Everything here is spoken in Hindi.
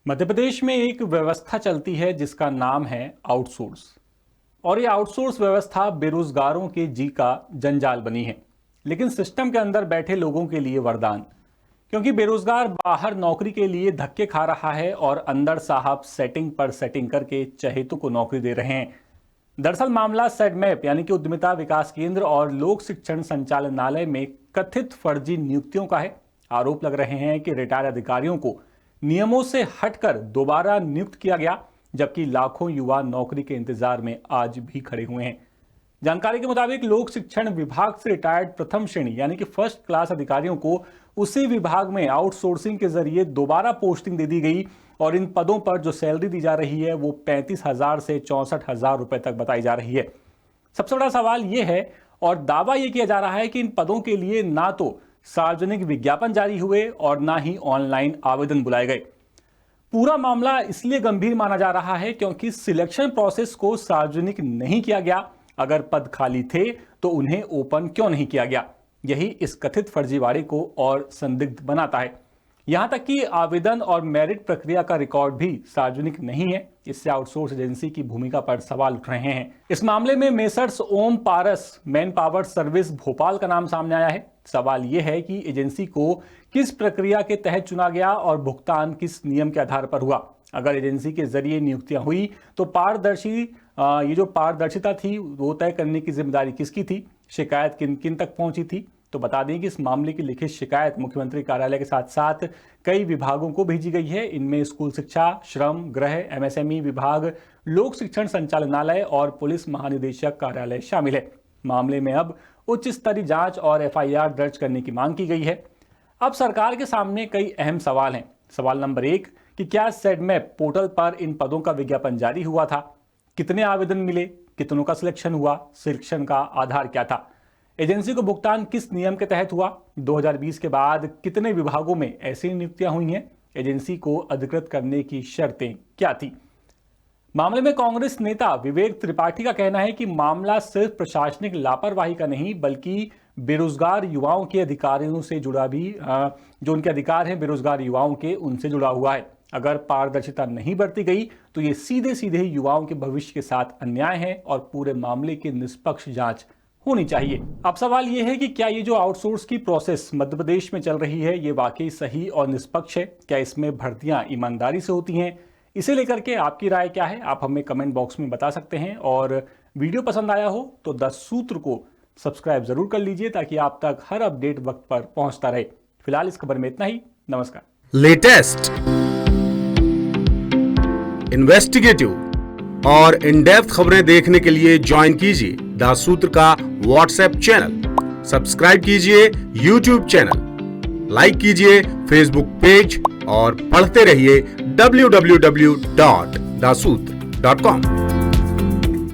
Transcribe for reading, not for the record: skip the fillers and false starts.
मध्य प्रदेश में एक व्यवस्था चलती है जिसका नाम है आउटसोर्स। और ये आउटसोर्स व्यवस्था बेरोजगारों के जी का जंजाल बनी है, लेकिन सिस्टम के अंदर बैठे लोगों के लिए वरदान। क्योंकि बेरोजगार बाहर नौकरी के लिए धक्के खा रहा है और अंदर साहब सेटिंग पर सेटिंग करके चहेतों को नौकरी दे रहे हैं। दरअसल मामला सेडमैप यानी कि उद्यमिता विकास केंद्र और लोक शिक्षण संचालनालय में कथित फर्जी नियुक्तियों का है। आरोप लग रहे हैं कि रिटायर्ड अधिकारियों को नियमों से हटकर दोबारा नियुक्त किया गया, जबकि लाखों युवा नौकरी के इंतजार में आज भी खड़े हुए हैं। जानकारी के मुताबिक लोक शिक्षण विभाग से रिटायर्ड प्रथम श्रेणी यानी कि फर्स्ट क्लास अधिकारियों को उसी विभाग में आउटसोर्सिंग के जरिए दोबारा पोस्टिंग दे दी गई और इन पदों पर जो सैलरी दी जा रही है वो 35,000 से 64,000 रुपए तक बताई जा रही है। सबसे बड़ा सवाल यह है और दावा यह किया जा रहा है कि इन पदों के लिए ना तो सार्वजनिक विज्ञापन जारी हुए और ना ही ऑनलाइन आवेदन बुलाए गए। पूरा मामला इसलिए गंभीर माना जा रहा है क्योंकि सिलेक्शन प्रोसेस को सार्वजनिक नहीं किया गया। अगर पद खाली थे तो उन्हें ओपन क्यों नहीं किया गया? यही इस कथित फर्जीवाड़े को और संदिग्ध बनाता है। यहां तक कि आवेदन और मेरिट प्रक्रिया का रिकॉर्ड भी सार्वजनिक नहीं है। इससे आउटसोर्स एजेंसी की भूमिका पर सवाल उठ रहे हैं। इस मामले में मेसर्स ओम पारस मैन पावर सर्विस भोपाल का नाम सामने आया है। सवाल यह है कि एजेंसी को किस प्रक्रिया के तहत चुना गया और भुगतान किस नियम के आधार पर हुआ। अगर एजेंसी के जरिए नियुक्तियां हुई तो ये जो पारदर्शिता थी वो तय करने की जिम्मेदारी किसकी थी? शिकायत किन किन तक पहुंची थी? तो बता दें कि इस मामले की लिखित शिकायत मुख्यमंत्री कार्यालय के साथ साथ कई विभागों को भेजी गई है। इनमें स्कूल शिक्षा, श्रम, गृह, एमएसएमई विभाग, लोक शिक्षण संचालनालय और पुलिस महानिदेशक कार्यालय शामिल है। मामले में अब उच्च स्तरीय जांच और एफआईआर दर्ज करने की मांग की गई है। अब सरकार के सामने कई अहम सवाल हैं। सवाल नंबर 1 कि क्या सेडमैप पोर्टल पर इन पदों का विज्ञापन जारी हुआ था? कितने आवेदन मिले? कितनों का सिलेक्शन हुआ? सिलेक्शन का आधार क्या था? एजेंसी को भुगतान किस नियम के तहत हुआ? 2020 के बाद कितने विभागों में ऐसी नियुक्तियां हुई हैं? एजेंसी को अधिकृत करने की शर्तें क्या थी? मामले में कांग्रेस नेता विवेक त्रिपाठी का कहना है कि मामला सिर्फ प्रशासनिक लापरवाही का नहीं बल्कि बेरोजगार युवाओं के अधिकारियों से जुड़ा भी जो उनके अधिकार हैं बेरोजगार युवाओं के, उनसे जुड़ा हुआ है। अगर पारदर्शिता नहीं बरती गई तो ये सीधे सीधे युवाओं के भविष्य के साथ अन्याय है और पूरे मामले की निष्पक्ष जांच होनी चाहिए। अब सवाल यह है कि क्या ये जो आउटसोर्स की प्रोसेस मध्य प्रदेश में चल रही है ये वाकई सही और निष्पक्ष है? क्या इसमें भर्तियां ईमानदारी से होती हैं? इसे लेकर के आपकी राय क्या है? आप हमें कमेंट बॉक्स में बता सकते हैं। और वीडियो पसंद आया हो तो 10 सूत्र को सब्सक्राइब जरूर कर लीजिए ताकि आप तक हर अपडेट वक्त पर पहुंचता रहे। फिलहाल इस खबर में इतना ही। नमस्कार। लेटेस्ट, इन्वेस्टिगेटिव और इन डेप्थ खबरें देखने के लिए ज्वाइन कीजिए द सूत्र का व्हाट्सएप चैनल, सब्सक्राइब कीजिए यूट्यूब चैनल, लाइक कीजिए फेसबुक पेज और पढ़ते रहिए www.daसूत्र.com।